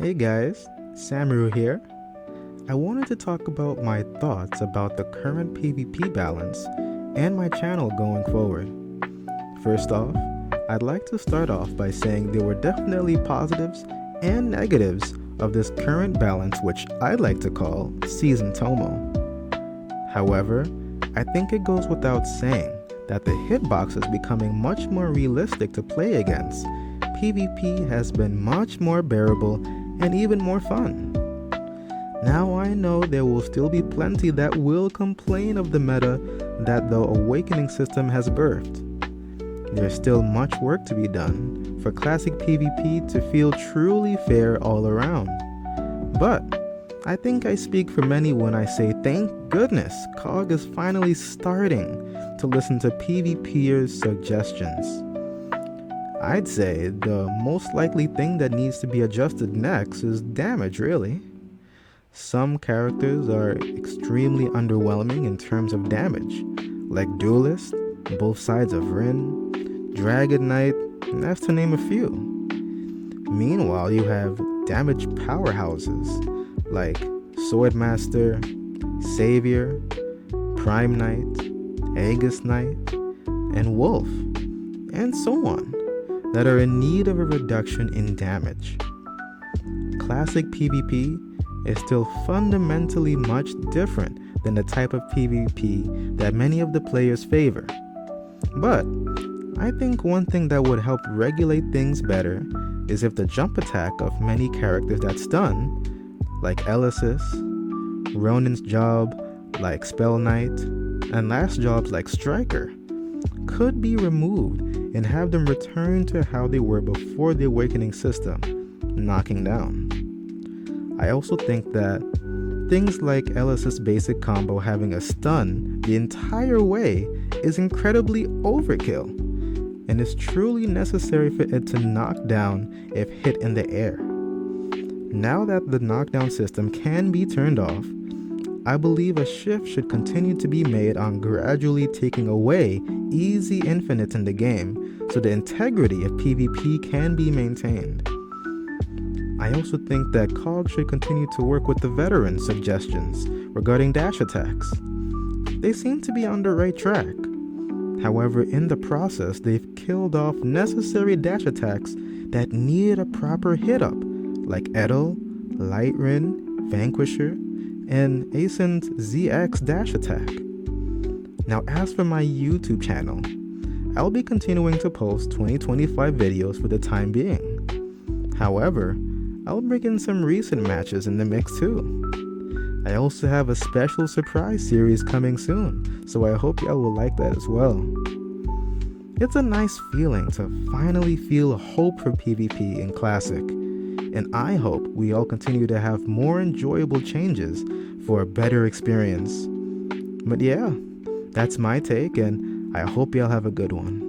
Hey guys, Samru here. I wanted to talk about my thoughts about the current PvP balance and my channel going forward. First off, I'd like to start off by saying there were definitely positives and negatives of this current balance, which I'd like to call Season Tomo. However, I think it goes without saying that the hitbox is becoming much more realistic to play against. PvP has been much more bearable and even more fun. Now I know there will still be plenty that will complain of the meta that the Awakening system has birthed. There's still much work to be done for classic PvP to feel truly fair all around. But I think I speak for many when I say thank goodness COG is finally starting to listen to PvPers' suggestions. I'd say the most likely thing that needs to be adjusted next is damage, really. Some characters are extremely underwhelming in terms of damage, like Duelist, both sides of Rin, Dragon Knight, and that's to name a few. Meanwhile, you have damage powerhouses like Swordmaster, Savior, Prime Knight, Aegis Knight, and Wolf, and so on, that are in need of a reduction in damage. Classic PvP is still fundamentally much different than the type of PvP that many of the players favor. But I think one thing that would help regulate things better is if the jump attack of many characters that stun, like Elysis, Ronin's job like Spell Knight, and last jobs like Striker, could be removed and have them return to how they were before the Awakening system, knocking down. I also think that things like Elysis' basic combo having a stun the entire way is incredibly overkill, and is truly necessary for it to knock down if hit in the air. Now that the knockdown system can be turned off, I believe a shift should continue to be made on gradually taking away easy infinites in the game so the integrity of PvP can be maintained. I also think that COG should continue to work with the veterans' suggestions regarding dash attacks. They seem to be on the right track. However, in the process, they've killed off necessary dash attacks that needed a proper hit-up, like Edel, Lightrin, Vanquisher, and Asen's ZX dash attack. Now, as for my YouTube channel, I'll be continuing to post 2025 videos for the time being. However, I'll bring in some recent matches in the mix too. I also have a special surprise series coming soon, so I hope y'all will like that as well. It's a nice feeling to finally feel hope for PvP in Classic, and I hope we all continue to have more enjoyable changes for a better experience. But yeah, that's my take, and I hope y'all have a good one.